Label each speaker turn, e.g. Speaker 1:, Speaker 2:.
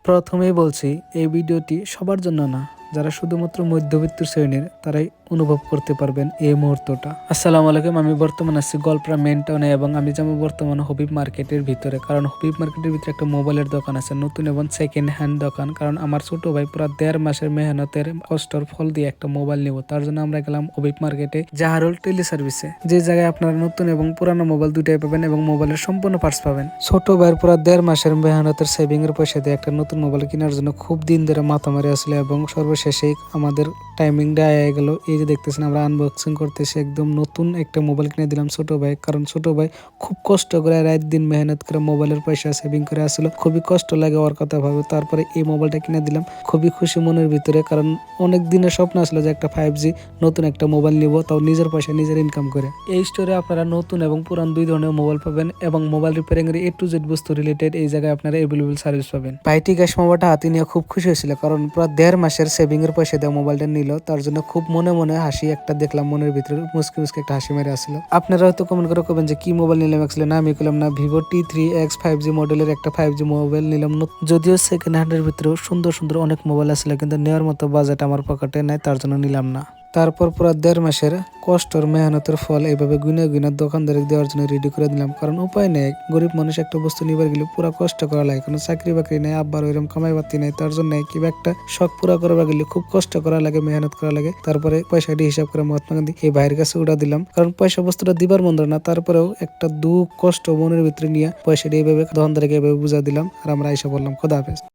Speaker 1: প্রথমেই বলছি এই ভিডিওটি সবার জন্য না, যারা শুধুমাত্র মধ্যবিত্ত শ্রেণীর তারাই অনুভব করতে পারবেন এই মুহূর্তটা। আসসালামু আলাইকুম, আমি বর্তমানে আছি গলপ্রা মেন টাউনে এবং আমি যাবো বর্তমানে হবিব মার্কেটের ভিতরে, কারণ হবিব মার্কেটের ভিতরে একটা মোবাইলের দোকান আছে, নতুন এবং সেকেন্ড হ্যান্ড দোকান। কারণ আমার ছোট ভাই পুরো 1.5 মাসের মেহনতের কষ্টর ফল দিয়ে একটা মোবাইল নিব, তার জন্য আমরা গেলাম হবিব মার্কেটে জাহারুল টেলি সার্ভিসে, যে জায়গায় আপনারা নতুন এবং পুরানো মোবাইল দুটাই পাবেন এবং মোবাইলের সম্পূর্ণ পার্টস পাবেন। ছোট ভাইয়ের পুরো 1.5 মাসের মেহনতের সেভিং এর পয়সা দিয়ে একটা নতুন মোবাইল কেনার জন্য খুব দিন ধরে মাথা মারি আসলে, এবং সর্বশেষে আমাদের টাইমিংটা আয়া গেল। এই যে দেখতেছেন আমরা আনবক্সিং করতেছি, একদম নতুন একটা মোবাইল কিনে দিলাম ছোট ভাই। কারণ ছোট ভাই খুব কষ্ট করে রাত দিন মেহনত করে মোবাইলের পয়সা সেভিং করে আসলো, খুবই কষ্ট লাগে ওর কথা ভাবে। তারপরে এই মোবাইলটা কিনে দিলাম, খুবই খুশি মনের ভিতরে। কারণ অনেক দিনের স্বপ্ন আসলো যে একটা 5G নতুন একটা মোবাইল নিব, তাও নিজের পয়সা নিজের ইনকাম করে। এই স্টোরে আপনারা নতুন এবং পুরান দুই ধরনের মোবাইল পাবেন এবং মোবাইল রিপেয়ারিং এর A to Z বস্তু রিলেটেড এই জায়গায় আপনারা এভেলেবল সার্ভিস পাবেন। ভাইটি গ্যাস মোবাইলটা হাতে নিয়ে খুব খুশি হয়েছিল, কারণ প্রায় 1.5 মাসের সেভিং এর পয়সা দিয়ে মোবাইলটা নিল। তার জন্য খুব মনে মনে হাসি একটা দেখলাম, মনের ভিতরে মুসকি মুসকি একটা হাসি মেরে আসলো। আপনারা হয়তো কমেন্ট করে কবেন যে কি মোবাইল নিলাম, আসলে না আমি করলাম না, ভিভো T3X 5G মডেলের একটা 5G মোবাইল নিলাম। যদিও সেকেন্ড হ্যান্ডের ভিতরেও সুন্দর সুন্দর অনেক মোবাইল আসলে, কিন্তু নেওয়ার মতো বাজেট আমার পকেটে নাই, তার জন্য নিলাম না। তারপর পুরো 1.5 মাসের কষ্টর মেহনতের ফল এইভাবে গুনে গুনে দোকানদারে দেওয়ার জন্য রেডি করে দিলাম। কারণ উপায় নেই, গরিব মানুষ একটা বস্তু নিবার গেলে পুরো কষ্ট করা লাগে, কারণ চাকরি বাকরি নেই, আব্বার ওইরকম কামাই বাতি নেই, তার জন্য কিবা একটা শখ পুরা করবার গেলে খুব কষ্ট করা লাগে, মেহনত করা লাগে। তারপরে পয়সাটি হিসাব করে মহাত্মা গান্ধী এই ভাইয়ের কাছে উড়া দিলাম, কারণ পয়সা বস্তুটা দিবার মন্দ না, তারপরেও একটা দুঃখ কষ্ট মনের ভিতরে নিয়ে পয়সাটি এইভাবে দোকানদারকে এইভাবে বুঝা দিলাম। আর আমরা এসে বললাম খোদা হাফেজ।